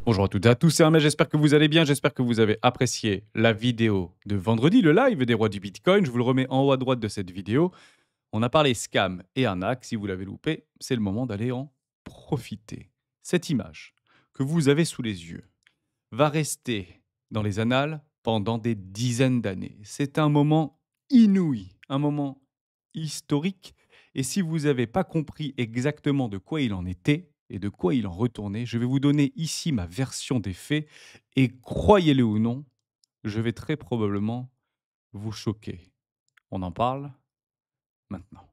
Bonjour à toutes et à tous, c'est Hermès, j'espère que vous allez bien, j'espère que vous avez apprécié la vidéo de vendredi, le live des rois du Bitcoin. Je vous le remets en haut à droite de cette vidéo. On a parlé scam et arnaque. Si vous l'avez loupé, c'est le moment d'aller en profiter. Cette image que vous avez sous les yeux va rester dans les annales pendant des dizaines d'années. C'est un moment inouï, un moment historique. Et si vous n'avez pas compris exactement de quoi il en était et de quoi il en retournait, je vais vous donner ici ma version des faits. Et croyez-le ou non, je vais très probablement vous choquer. On en parle maintenant.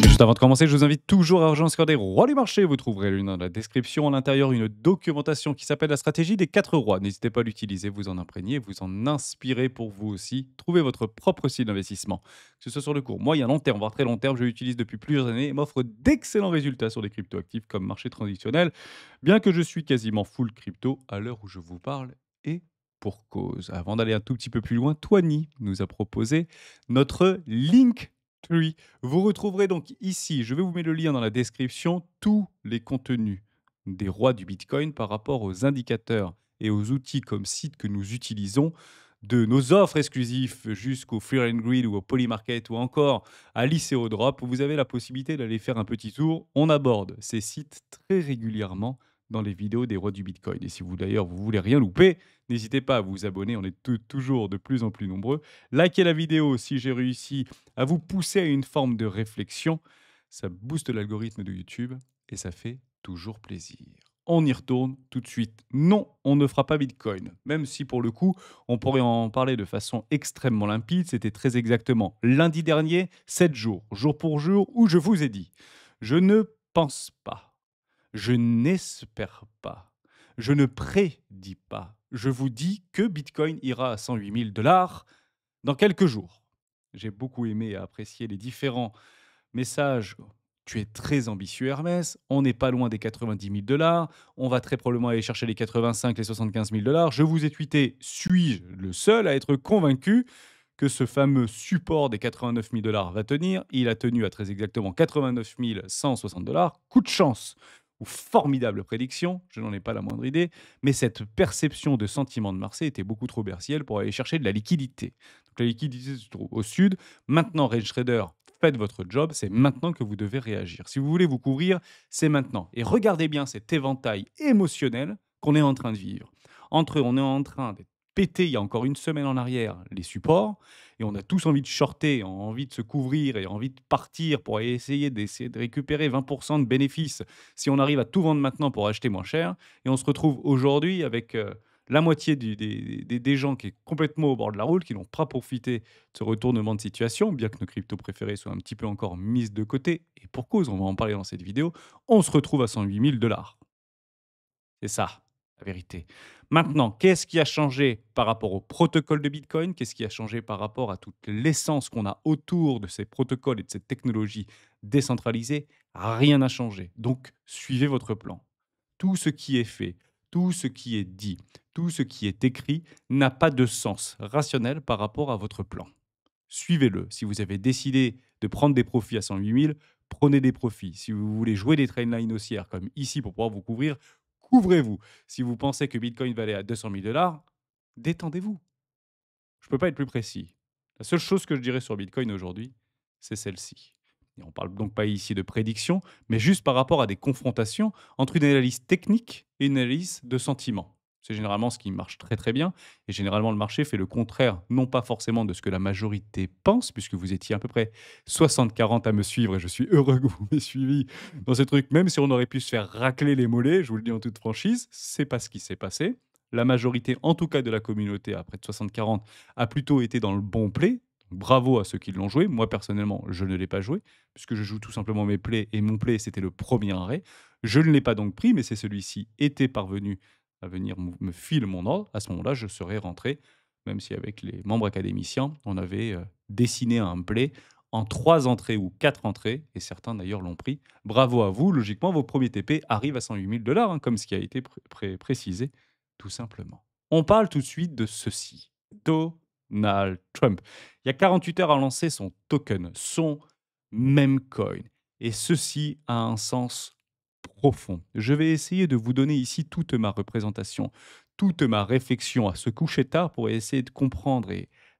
Juste avant de commencer, je vous invite toujours à rejoindre Discord des rois du marché. Vous trouverez le lien dans la description. À l'intérieur, une documentation qui s'appelle la stratégie des 4 rois. N'hésitez pas à l'utiliser, vous en imprégner, vous en inspirez pour vous aussi. Trouvez votre propre style d'investissement. Que ce soit sur le court, moyen, long terme, voire très long terme, je l'utilise depuis plusieurs années et m'offre d'excellents résultats sur les cryptoactifs comme marché traditionnel. Bien que je suis quasiment full crypto à l'heure où je vous parle et pour cause. Avant d'aller un tout petit peu plus loin, Toiny nous a proposé notre link. Oui, vous retrouverez donc ici, je vais vous mettre le lien dans la description, tous les contenus des rois du Bitcoin par rapport aux indicateurs et aux outils comme site que nous utilisons, de nos offres exclusives jusqu'au Fear and Greed ou au Polymarket ou encore à l'ICO Drop. Vous avez la possibilité d'aller faire un petit tour. On aborde ces sites très régulièrement dans les vidéos des rois du Bitcoin. Et si vous d'ailleurs vous voulez rien louper, n'hésitez pas à vous abonner. On est toujours de plus en plus nombreux. Likez la vidéo si j'ai réussi à vous pousser à une forme de réflexion. Ça booste l'algorithme de YouTube et ça fait toujours plaisir. On y retourne tout de suite. Non, on ne fera pas Bitcoin. Même si pour le coup, on pourrait en parler de façon extrêmement limpide. C'était très exactement lundi dernier, 7 jours, jour pour jour, où je vous ai dit, je ne pense pas, je n'espère pas, je ne prédis pas. Je vous dis que Bitcoin ira à 108 000 dollars dans quelques jours. J'ai beaucoup aimé et apprécié les différents messages. Tu es très ambitieux, Hermès. On n'est pas loin des 90 000 dollars. On va très probablement aller chercher les 85, les 75 000 dollars. Je vous ai tweeté, suis-je le seul à être convaincu que ce fameux support des 89 000 dollars va tenir? Il a tenu à très exactement 89 160 dollars. Coup de chance ou formidable prédiction, je n'en ai pas la moindre idée, mais cette perception de sentiment de Marseille était beaucoup trop bercielle pour aller chercher de la liquidité. Donc la liquidité se trouve au sud. Maintenant, Range Trader, faites votre job, c'est maintenant que vous devez réagir. Si vous voulez vous couvrir, c'est maintenant. Et regardez bien cet éventail émotionnel qu'on est en train de vivre. Entre on est en train d'être pété il y a encore une semaine en arrière les supports, et on a tous envie de shorter, envie de se couvrir et envie de partir pour essayer de récupérer 20% de bénéfices si on arrive à tout vendre maintenant pour acheter moins cher. Et on se retrouve aujourd'hui avec la moitié des gens qui est complètement au bord de la route, qui n'ont pas profité de ce retournement de situation, bien que nos cryptos préférés soient un petit peu encore mises de côté. Et pour cause, on va en parler dans cette vidéo, on se retrouve à 108 000 dollars. C'est ça, la vérité. Maintenant, qu'est-ce qui a changé par rapport au protocole de Bitcoin? Qu'est-ce qui a changé par rapport à toute l'essence qu'on a autour de ces protocoles et de cette technologie décentralisée? Rien n'a changé. Donc, suivez votre plan. Tout ce qui est fait, tout ce qui est dit, tout ce qui est écrit n'a pas de sens rationnel par rapport à votre plan. Suivez-le. Si vous avez décidé de prendre des profits à 108 000, prenez des profits. Si vous voulez jouer des trainlines haussières comme ici pour pouvoir vous couvrir, couvrez-vous. Si vous pensez que Bitcoin va aller à 200 000 dollars, détendez-vous. Je ne peux pas être plus précis. La seule chose que je dirais sur Bitcoin aujourd'hui, c'est celle-ci. Et on ne parle donc pas ici de prédiction, mais juste par rapport à des confrontations entre une analyse technique et une analyse de sentiment. C'est généralement ce qui marche très très bien. Et généralement, le marché fait le contraire, non pas forcément de ce que la majorité pense, puisque vous étiez à peu près 60-40 à me suivre, et je suis heureux que vous m'ayez suivi dans ce truc, même si on aurait pu se faire racler les mollets, je vous le dis en toute franchise, c'est pas ce qui s'est passé. La majorité, en tout cas de la communauté, à près de 60-40, a plutôt été dans le bon play. Bravo à ceux qui l'ont joué. Moi, personnellement, je ne l'ai pas joué, puisque je joue tout simplement mes plays, et mon play, c'était le premier arrêt. Je ne l'ai pas donc pris, mais c'est celui-ci était parvenu à venir me filer mon ordre. À ce moment-là, je serais rentré, même si avec les membres académiciens, on avait dessiné un play en 3 entrées ou 4 entrées, et certains d'ailleurs l'ont pris. Bravo à vous. Logiquement, vos premiers TP arrivent à 108 000 dollars, hein, comme ce qui a été précisé, tout simplement. On parle tout de suite de ceci. Donald Trump. Il y a 48 heures à lancer son token, son meme coin. Et ceci a un sens profond. Je vais essayer de vous donner ici toute ma représentation, toute ma réflexion à se coucher tard pour essayer de comprendre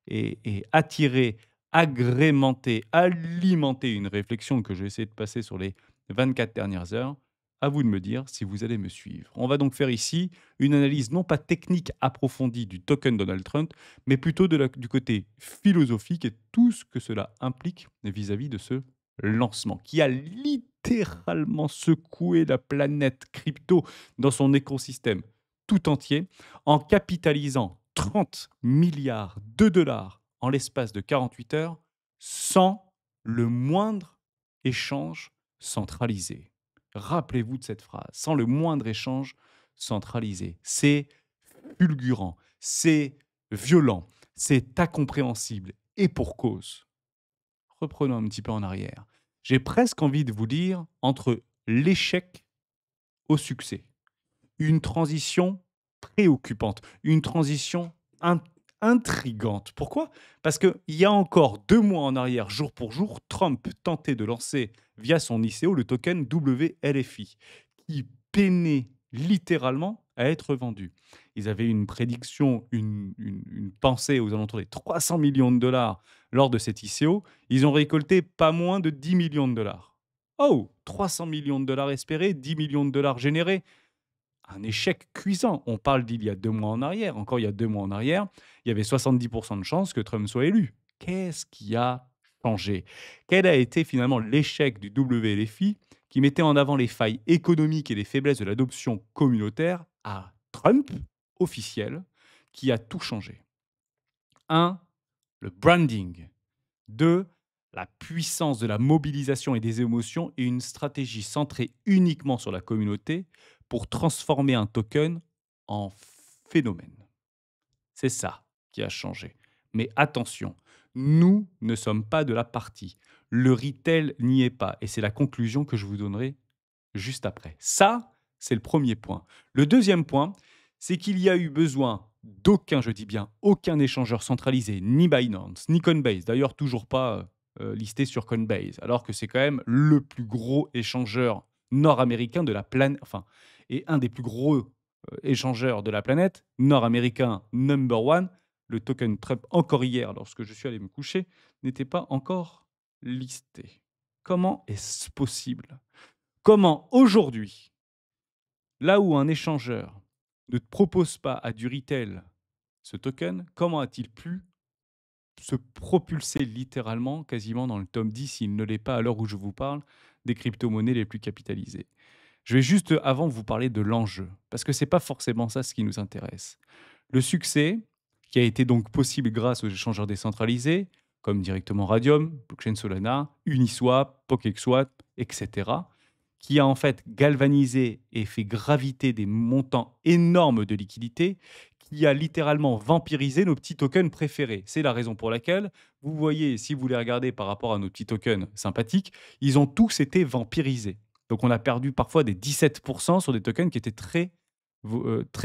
et attirer, agrémenter, alimenter une réflexion que je vais essayer de passer sur les 24 dernières heures. À vous de me dire si vous allez me suivre. On va donc faire ici une analyse non pas technique approfondie du token Donald Trump, mais plutôt du côté philosophique et tout ce que cela implique vis-à-vis de ce lancement qui a littéralement secoué la planète crypto dans son écosystème tout entier en capitalisant 30 milliards de dollars en l'espace de 48 heures sans le moindre échange centralisé. Rappelez-vous de cette phrase, sans le moindre échange centralisé. C'est fulgurant, c'est violent, c'est incompréhensible et pour cause. Reprenons un petit peu en arrière. J'ai presque envie de vous dire entre l'échec au succès. Une transition préoccupante, une transition intrigante. Pourquoi? Parce qu'il y a encore 2 mois en arrière, jour pour jour, Trump tentait de lancer via son ICO le token WLFI, qui peinait littéralement à être vendu. Ils avaient une prédiction, une pensée aux alentours des 300 millions de dollars lors de cet ICO. Ils ont récolté pas moins de 10 millions de dollars. Oh, 300 millions de dollars espérés, 10 millions de dollars générés, un échec cuisant. On parle d'il y a 2 mois en arrière. Encore il y a 2 mois en arrière, il y avait 70% de chances que Trump soit élu. Qu'est-ce qui a changé? Quel a été finalement l'échec du WLFI qui mettait en avant les failles économiques et les faiblesses de l'adoption communautaire à Trump, officiel, qui a tout changé? 1. Le branding. 2. La puissance de la mobilisation et des émotions et une stratégie centrée uniquement sur la communauté pour transformer un token en phénomène. C'est ça qui a changé. Mais attention, nous ne sommes pas de la partie. Le retail n'y est pas. Et c'est la conclusion que je vous donnerai juste après. Ça, c'est le premier point. Le deuxième point, c'est qu'il y a eu besoin d'aucun, je dis bien, aucun échangeur centralisé, ni Binance, ni Coinbase. D'ailleurs, toujours pas listé sur Coinbase, alors que c'est quand même le plus gros échangeur nord-américain de la planète, enfin, et un des plus gros échangeurs de la planète, nord-américain number one. Le token Trump, encore hier, lorsque je suis allé me coucher, n'était pas encore listé. Comment est-ce possible? Comment aujourd'hui, là où un échangeur ne te propose pas à du retail ce token, comment a-t-il pu se propulser littéralement, quasiment dans le top 10, s'il ne l'est pas à l'heure où je vous parle, des crypto-monnaies les plus capitalisées? Je vais juste avant vous parler de l'enjeu, parce que c'est pas forcément ça ce qui nous intéresse. Le succès, qui a été donc possible grâce aux échangeurs décentralisés, comme directement Radium, Blockchain Solana, Uniswap, PokéSwap, etc., qui a en fait galvanisé et fait graviter des montants énormes de liquidités, qui a littéralement vampirisé nos petits tokens préférés. C'est la raison pour laquelle, vous voyez, si vous les regardez par rapport à nos petits tokens sympathiques, ils ont tous été vampirisés. Donc on a perdu parfois des 17% sur des tokens qui étaient très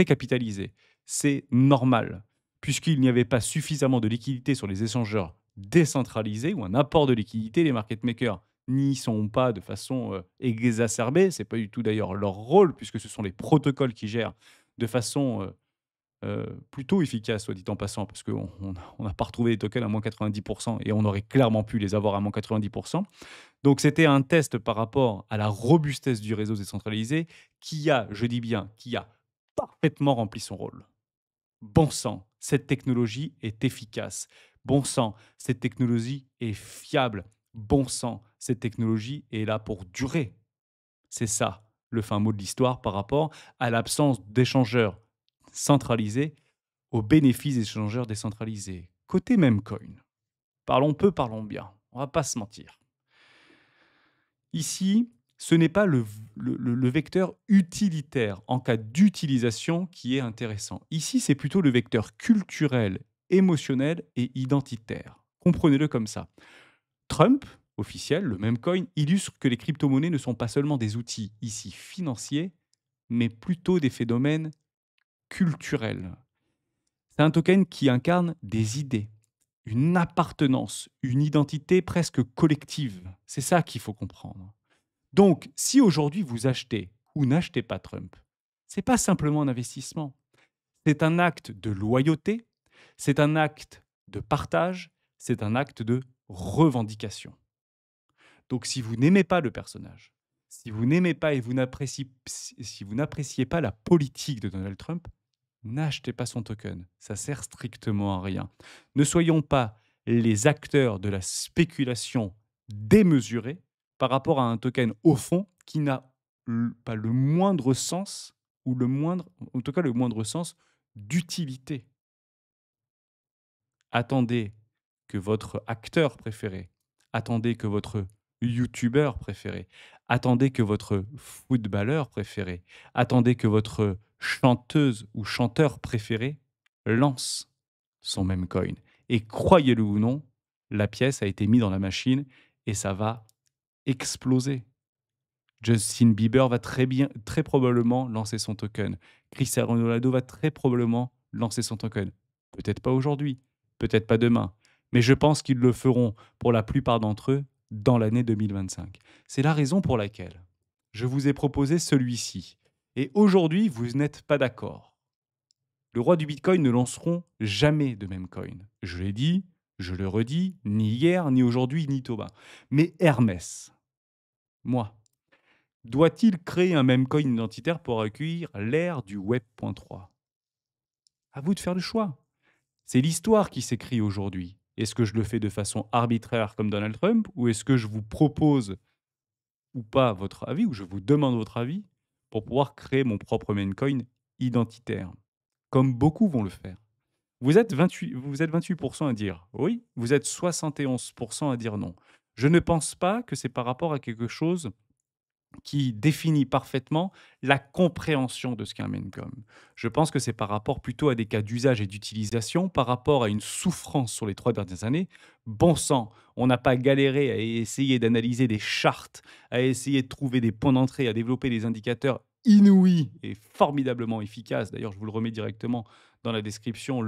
capitalisés. C'est normal, puisqu'il n'y avait pas suffisamment de liquidité sur les échangeurs décentralisés ou un apport de liquidité. Les market makers n'y sont pas de façon exacerbée. Ce n'est pas du tout d'ailleurs leur rôle, puisque ce sont les protocoles qui gèrent de façon plutôt efficace, soit dit en passant, parce qu'on n'a pas retrouvé les tokens à moins 90% et on aurait clairement pu les avoir à moins 90%. Donc c'était un test par rapport à la robustesse du réseau décentralisé qui a, je dis bien, qui a parfaitement rempli son rôle. Bon sang, cette technologie est efficace. Bon sang, cette technologie est fiable. Bon sang, cette technologie est là pour durer. C'est ça le fin mot de l'histoire par rapport à l'absence d'échangeurs centralisés au bénéfice des échangeurs décentralisés. Côté Memcoin, parlons peu, parlons bien. On va pas se mentir. Ici, ce n'est pas le vecteur utilitaire en cas d'utilisation qui est intéressant. Ici, c'est plutôt le vecteur culturel, émotionnel et identitaire. Comprenez-le comme ça. Trump, officiel, le même coin, illustre que les crypto-monnaies ne sont pas seulement des outils ici financiers, mais plutôt des phénomènes culturels. C'est un token qui incarne des idées, une appartenance, une identité presque collective. C'est ça qu'il faut comprendre. Donc, si aujourd'hui vous achetez ou n'achetez pas Trump, c'est pas simplement un investissement, c'est un acte de loyauté, c'est un acte de partage, c'est un acte de revendication. Donc si vous n'aimez pas le personnage, si vous n'aimez pas et si vous n'appréciez pas la politique de Donald Trump, n'achetez pas son token. Ça sert strictement à rien. Ne soyons pas les acteurs de la spéculation démesurée par rapport à un token au fond qui n'a pas le moindre sens ou en tout cas le moindre sens d'utilité. Attendez que votre acteur préféré, attendez que votre youtubeur préféré, attendez que votre footballeur préféré, attendez que votre chanteuse ou chanteur préféré lance son même coin. Et croyez-le ou non, la pièce a été mise dans la machine et ça va exploser. Justin Bieber va très probablement lancer son token. Cristiano Ronaldo va très probablement lancer son token. Peut-être pas aujourd'hui, peut-être pas demain, mais je pense qu'ils le feront pour la plupart d'entre eux dans l'année 2025. C'est la raison pour laquelle je vous ai proposé celui-ci. Et aujourd'hui, vous n'êtes pas d'accord. Le roi du Bitcoin ne lanceront jamais de même coin. Je l'ai dit, je le redis, ni hier, ni aujourd'hui, ni Thomas. Mais Hermès, moi, doit-il créer un même coin identitaire pour accueillir l'ère du Web.3? À vous de faire le choix. C'est l'histoire qui s'écrit aujourd'hui. Est-ce que je le fais de façon arbitraire comme Donald Trump ou est-ce que je vous propose ou pas votre avis ou je vous demande votre avis pour pouvoir créer mon propre meme coin identitaire, comme beaucoup vont le faire? Vous êtes 28% à dire oui, vous êtes 71% à dire non. Je ne pense pas que c'est par rapport à quelque chose qui définit parfaitement la compréhension de ce qu'est un maincom. Je pense que c'est par rapport plutôt à des cas d'usage et d'utilisation, par rapport à une souffrance sur les 3 dernières années. Bon sang, on n'a pas galéré à essayer d'analyser des chartes, à essayer de trouver des points d'entrée, à développer des indicateurs inouïs et formidablement efficaces. D'ailleurs, je vous le remets directement dans la description,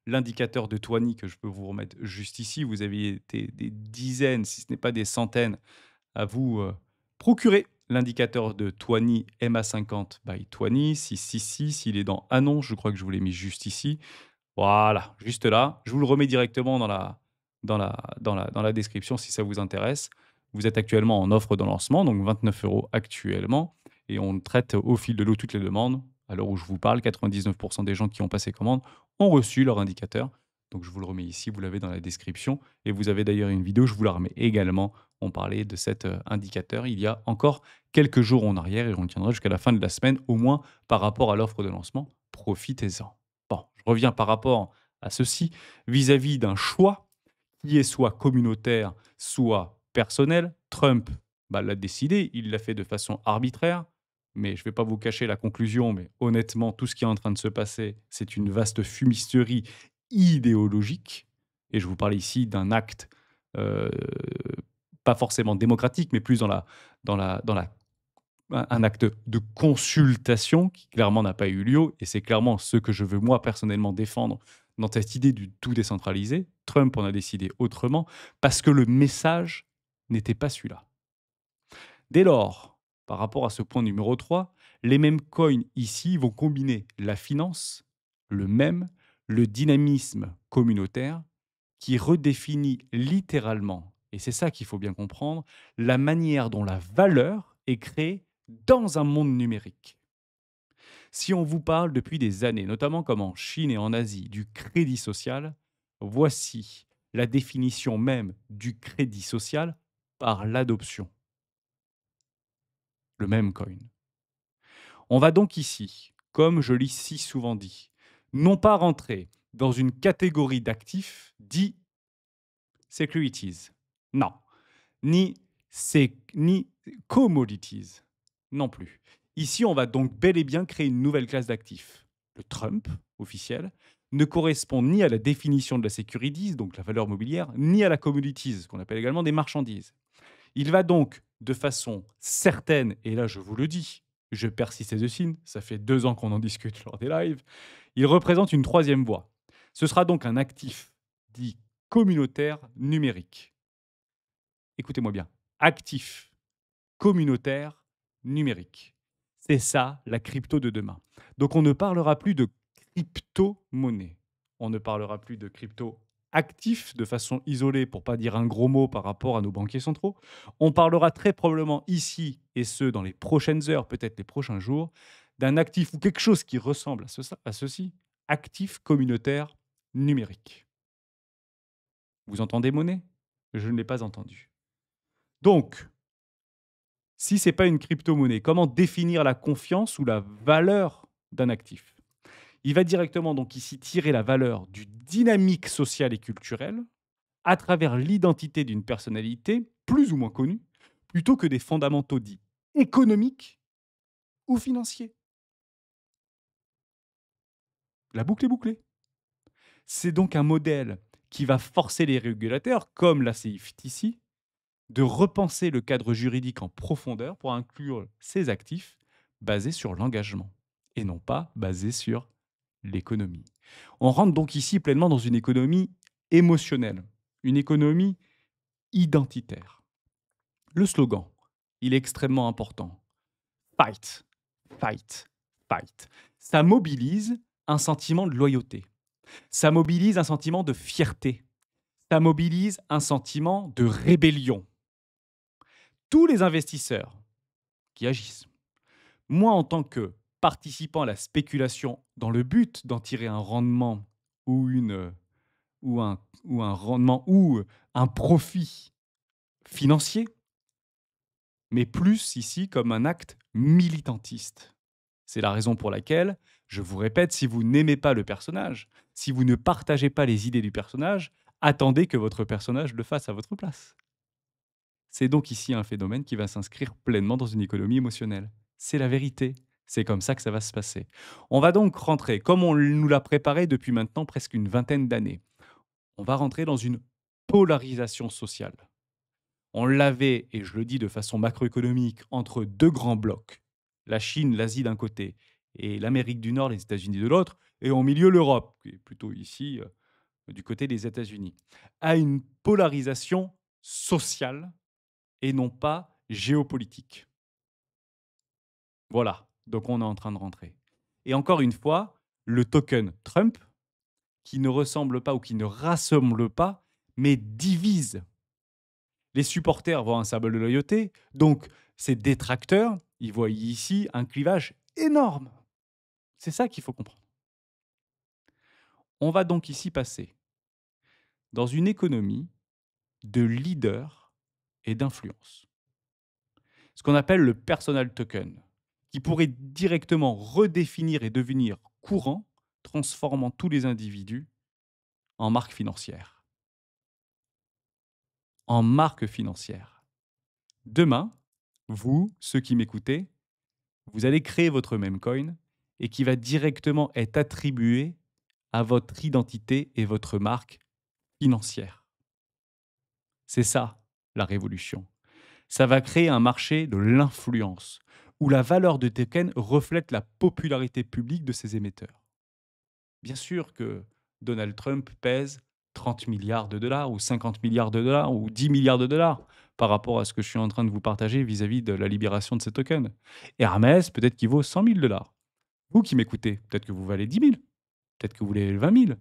l'indicateur de Twani que je peux vous remettre juste ici. Vous avez été des dizaines, si ce n'est pas des centaines, à vous procurer l'indicateur de Twani MA50 by Twani 666. Il est dans Annonce, je crois que je vous l'ai mis juste ici. Voilà, juste là. Je vous le remets directement dans la description si ça vous intéresse. Vous êtes actuellement en offre de lancement, donc 29 € actuellement. Et on traite au fil de l'eau toutes les demandes. À l'heure où je vous parle, 99% des gens qui ont passé commande ont reçu leur indicateur. Donc je vous le remets ici, vous l'avez dans la description. Et vous avez d'ailleurs une vidéo, je vous la remets également. On parlait de cet indicateur il y a encore quelques jours en arrière et on le tiendra jusqu'à la fin de la semaine, au moins par rapport à l'offre de lancement. Profitez-en. Bon, je reviens par rapport à ceci vis-à-vis d'un choix qui est soit communautaire, soit personnel. Trump l'a décidé, il l'a fait de façon arbitraire, mais je ne vais pas vous cacher la conclusion, mais honnêtement, tout ce qui est en train de se passer, c'est une vaste fumisterie idéologique. Et je vous parle ici d'un acte euh, pas forcément démocratique, mais plus dans la un acte de consultation qui clairement n'a pas eu lieu, et c'est clairement ce que je veux moi personnellement défendre dans cette idée du tout décentralisé. Trump en a décidé autrement parce que le message n'était pas celui-là. Dès lors, par rapport à ce point numéro 3, les mêmes coins ici vont combiner la finance, le même, le dynamisme communautaire, qui redéfinit littéralement, et c'est ça qu'il faut bien comprendre, la manière dont la valeur est créée dans un monde numérique. Si on vous parle depuis des années, notamment comme en Chine et en Asie, du crédit social, voici la définition même du crédit social par l'adoption, le même coin. On va donc ici, comme je l'ai si souvent dit, non pas rentrer dans une catégorie d'actifs dits securities, non, ni commodities, non plus. Ici, on va donc bel et bien créer une nouvelle classe d'actifs. Le Trump officiel ne correspond ni à la définition de la securities, donc la valeur mobilière, ni à la commodities, qu'on appelle également des marchandises. Il va donc, de façon certaine, et là je vous le dis, je persiste et je signe, ça fait 2 ans qu'on en discute lors des lives, il représente une troisième voie. Ce sera donc un actif dit communautaire numérique. Écoutez-moi bien. Actif communautaire numérique. C'est ça la crypto de demain. Donc on ne parlera plus de crypto-monnaie. On ne parlera plus de crypto actif de façon isolée pour pas dire un gros mot par rapport à nos banquiers centraux. On parlera très probablement ici et ce dans les prochaines heures, peut-être les prochains jours, d'un actif ou quelque chose qui ressemble à ceci, actif communautaire numérique. Vous entendez monnaie? Je ne l'ai pas entendu. Donc, si ce n'est pas une crypto-monnaie, comment définir la confiance ou la valeur d'un actif? Il va directement donc ici tirer la valeur du dynamique social et culturel à travers l'identité d'une personnalité plus ou moins connue, plutôt que des fondamentaux dits économiques ou financiers. La boucle est bouclée. C'est donc un modèle qui va forcer les régulateurs, comme la CFTC, de repenser le cadre juridique en profondeur pour inclure ces actifs basés sur l'engagement et non pas basés sur l'économie. On rentre donc ici pleinement dans une économie émotionnelle, une économie identitaire. Le slogan, il est extrêmement important. Fight, fight, fight. Ça mobilise un sentiment de loyauté. Ça mobilise un sentiment de fierté. Ça mobilise un sentiment de rébellion. Tous les investisseurs qui agissent, moi en tant que participant à la spéculation dans le but d'en tirer un rendement ou, ou un rendement ou un profit financier, mais plus ici comme un acte militantiste. C'est la raison pour laquelle, je vous répète, si vous n'aimez pas le personnage, si vous ne partagez pas les idées du personnage, attendez que votre personnage le fasse à votre place. C'est donc ici un phénomène qui va s'inscrire pleinement dans une économie émotionnelle. C'est la vérité. C'est comme ça que ça va se passer. On va donc rentrer, comme on nous l'a préparé depuis maintenant presque une vingtaine d'années, on va rentrer dans une polarisation sociale. On l'avait, et je le dis de façon macroéconomique, entre deux grands blocs, la Chine, l'Asie d'un côté, et l'Amérique du Nord, les États-Unis de l'autre, et au milieu l'Europe, qui est plutôt ici du côté des États-Unis, à une polarisation sociale et non pas géopolitique. Voilà, donc on est en train de rentrer. Et encore une fois, le token Trump, qui ne ressemble pas ou qui ne rassemble pas, mais divise. Les supporters voient un symbole de loyauté, donc ces détracteurs, ils voient ici un clivage énorme. C'est ça qu'il faut comprendre. On va donc ici passer dans une économie de leader et d'influence. Ce qu'on appelle le personal token, qui pourrait directement redéfinir et devenir courant, transformant tous les individus en marque financière. En marque financière. Demain, vous, ceux qui m'écoutez, vous allez créer votre même coin et qui va directement être attribué à votre identité et votre marque financière. C'est ça, la révolution. Ça va créer un marché de l'influence, où la valeur de token reflète la popularité publique de ses émetteurs. Bien sûr que Donald Trump pèse 30 milliards de dollars ou 50 milliards de dollars ou 10 milliards de dollars par rapport à ce que je suis en train de vous partager vis-à-vis de la libération de ces tokens. Hermès, peut-être qu'il vaut 100 000 dollars. Vous qui m'écoutez, peut-être que vous valez 10 000, peut-être que vous voulez 20 000.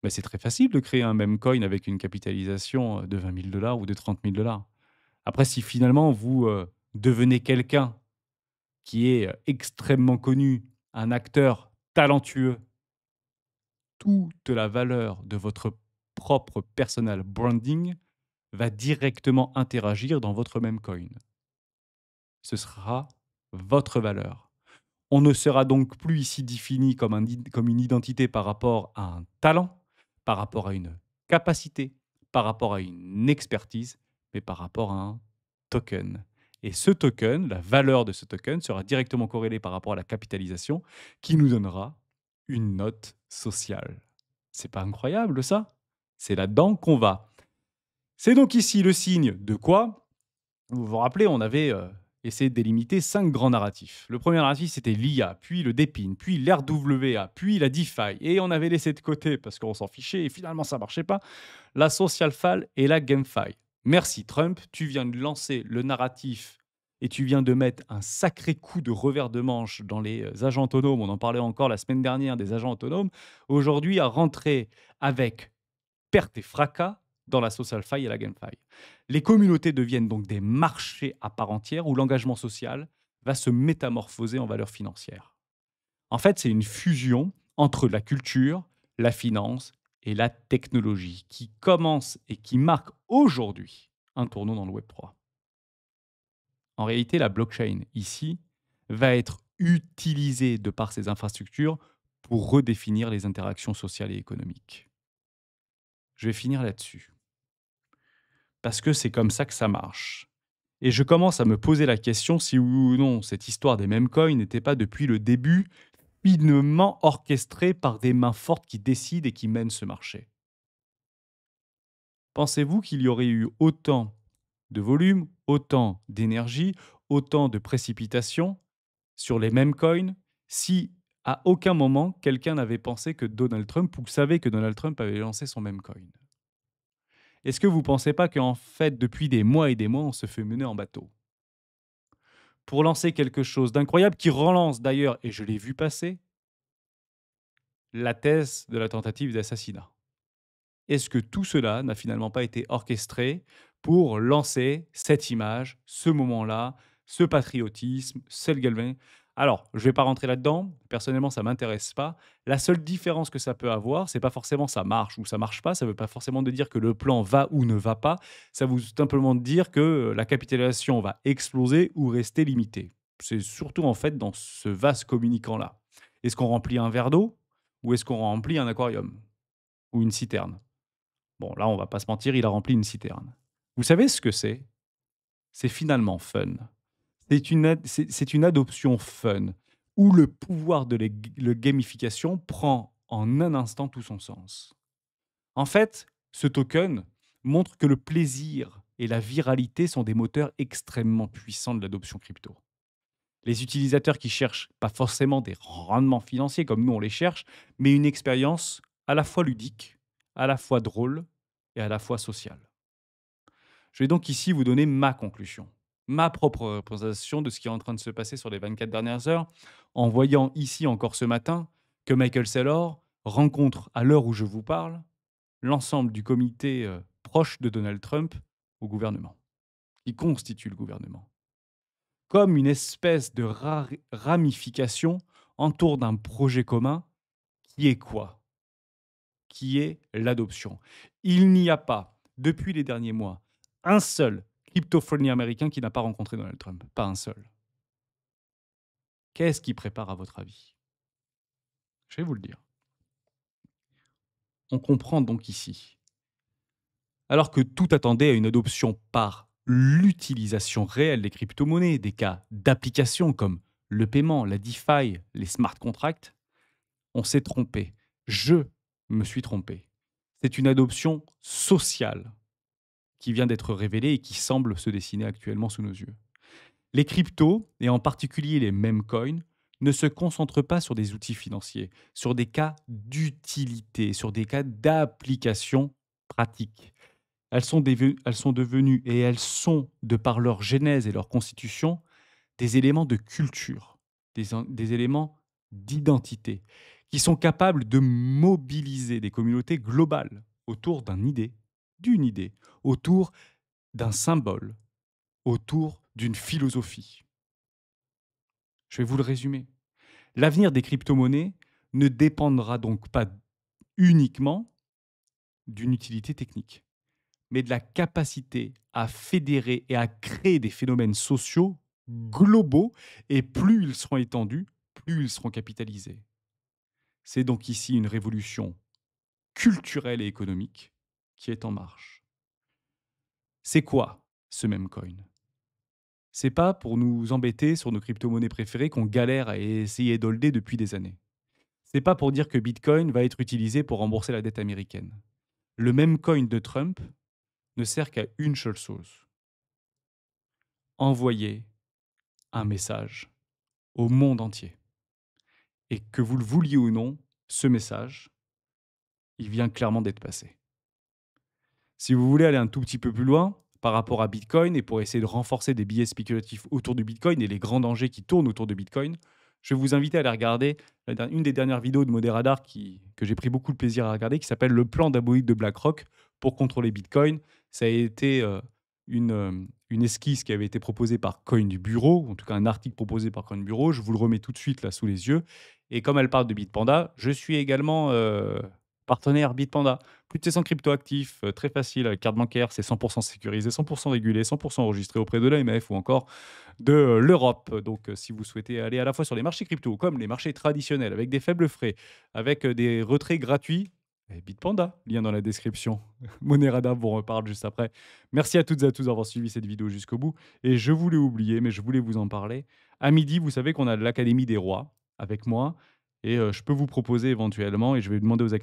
Mais c'est très facile de créer un même coin avec une capitalisation de 20 000 dollars ou de 30 000 dollars. Après, si finalement vous devenez quelqu'un qui est extrêmement connu, un acteur talentueux, toute la valeur de votre propre personal branding va directement interagir dans votre même coin. Ce sera votre valeur. On ne sera donc plus ici défini comme, comme une identité par rapport à un talent, par rapport à une capacité, par rapport à une expertise, mais par rapport à un token. Et ce token, la valeur de ce token sera directement corrélée par rapport à la capitalisation qui nous donnera une note sociale. C'est pas incroyable ça? C'est là-dedans qu'on va. C'est donc ici le signe de quoi? Vous vous rappelez, on avait essayer de délimiter 5 grands narratifs. Le premier narratif, c'était l'IA, puis le DePIN, puis l'RWA, puis la DeFi. Et on avait laissé de côté, parce qu'on s'en fichait, et finalement ça marchait pas, la SocialFi et la GameFi. Merci Trump, tu viens de lancer le narratif et tu viens de mettre un sacré coup de revers de manche dans les agents autonomes. On en parlait encore la semaine dernière des agents autonomes. Aujourd'hui, à rentrer avec perte et fracas dans la SocialFi et la GameFi. Les communautés deviennent donc des marchés à part entière où l'engagement social va se métamorphoser en valeur financière. En fait, c'est une fusion entre la culture, la finance et la technologie qui commence et qui marque aujourd'hui un tournant dans le Web3. En réalité, la blockchain ici va être utilisée de par ses infrastructures pour redéfinir les interactions sociales et économiques. Je vais finir là-dessus. Parce que c'est comme ça que ça marche. Et je commence à me poser la question si oui ou non cette histoire des mêmes coins n'était pas depuis le début finement orchestrée par des mains fortes qui décident et qui mènent ce marché. Pensez-vous qu'il y aurait eu autant de volume, autant d'énergie, autant de précipitation sur les mêmes coins si à aucun moment quelqu'un n'avait pensé que Donald Trump ou savait que Donald Trump avait lancé son même coin? Est-ce que vous ne pensez pas qu'en fait, depuis des mois et des mois, on se fait mener en bateau pour lancer quelque chose d'incroyable qui relance d'ailleurs, et je l'ai vu passer, la thèse de la tentative d'assassinat? Est-ce que tout cela n'a finalement pas été orchestré pour lancer cette image, ce moment-là, ce patriotisme, cette galvanisme? Alors, je ne vais pas rentrer là-dedans. Personnellement, ça ne m'intéresse pas. La seule différence que ça peut avoir, c'est pas forcément ça marche ou ça marche pas. Ça ne veut pas forcément de dire que le plan va ou ne va pas. Ça veut simplement dire que la capitalisation va exploser ou rester limitée. C'est surtout en fait dans ce vase communicant-là. Est-ce qu'on remplit un verre d'eau ou est-ce qu'on remplit un aquarium ou une citerne? Bon, là, on va pas se mentir, il a rempli une citerne. Vous savez ce que c'est? C'est finalement fun. C'est une adoption fun, où le pouvoir de le gamification prend en un instant tout son sens. En fait, ce token montre que le plaisir et la viralité sont des moteurs extrêmement puissants de l'adoption crypto. Les utilisateurs qui cherchent pas forcément des rendements financiers comme nous on les cherche, mais une expérience à la fois ludique, à la fois drôle et à la fois sociale. Je vais donc ici vous donner ma conclusion, ma propre représentation de ce qui est en train de se passer sur les 24 dernières heures, en voyant ici encore ce matin que Michael Saylor rencontre, à l'heure où je vous parle, l'ensemble du comité proche de Donald Trump au gouvernement, qui constitue le gouvernement, comme une espèce de ramification autour d'un projet commun qui est quoi? Qui est l'adoption. Il n'y a pas, depuis les derniers mois, un seul crypto-friendly américain qui n'a pas rencontré Donald Trump. Pas un seul. Qu'est-ce qui prépare à votre avis? Je vais vous le dire. On comprend donc ici, alors que tout attendait à une adoption par l'utilisation réelle des crypto-monnaies, des cas d'application comme le paiement, la DeFi, les smart contracts, on s'est trompé. Je me suis trompé. C'est une adoption sociale qui vient d'être révélée et qui semble se dessiner actuellement sous nos yeux. Les cryptos, et en particulier les meme coins, ne se concentrent pas sur des outils financiers, sur des cas d'utilité, sur des cas d'application pratique. Elles sont devenues, et elles sont, de par leur genèse et leur constitution, des éléments de culture, des éléments d'identité, qui sont capables de mobiliser des communautés globales autour d'une idée, autour d'un symbole, autour d'une philosophie. Je vais vous le résumer. L'avenir des crypto-monnaies ne dépendra donc pas uniquement d'une utilité technique, mais de la capacité à fédérer et à créer des phénomènes sociaux globaux, et plus ils seront étendus, plus ils seront capitalisés. C'est donc ici une révolution culturelle et économique qui est en marche. C'est quoi ce même coin? C'est pas pour nous embêter sur nos crypto-monnaies préférées qu'on galère à essayer d'holder depuis des années. C'est pas pour dire que Bitcoin va être utilisé pour rembourser la dette américaine. Le même coin de Trump ne sert qu'à une seule chose: envoyer un message au monde entier. Et que vous le vouliez ou non, ce message, il vient clairement d'être passé. Si vous voulez aller un tout petit peu plus loin par rapport à Bitcoin et pour essayer de renforcer des biais spéculatifs autour du Bitcoin et les grands dangers qui tournent autour de Bitcoin, je vais vous inviter à aller regarder une des dernières vidéos de Moderadar que j'ai pris beaucoup de plaisir à regarder, qui s'appelle Le plan diabolique de BlackRock pour contrôler Bitcoin. Ça a été une esquisse qui avait été proposée par Coin du Bureau, en tout cas un article proposé par Coin du Bureau. Je vous le remets tout de suite là sous les yeux. Et comme elle parle de Bitpanda, je suis également partenaire Bitpanda. Plus de 700 cryptoactifs, très facile, carte bancaire, c'est 100 sécurisé, 100 régulé, 100 enregistré auprès de l'AMF ou encore de l'Europe. Donc, si vous souhaitez aller à la fois sur les marchés crypto comme les marchés traditionnels avec des faibles frais, avec des retraits gratuits, Bitpanda, lien dans la description. Monérada vous en reparle juste après. Merci à toutes et à tous d'avoir suivi cette vidéo jusqu'au bout. Et je voulais oublier, mais je voulais vous en parler. À midi, vous savez qu'on a l'Académie des Rois avec moi. Et je peux vous proposer éventuellement, et je vais demander aux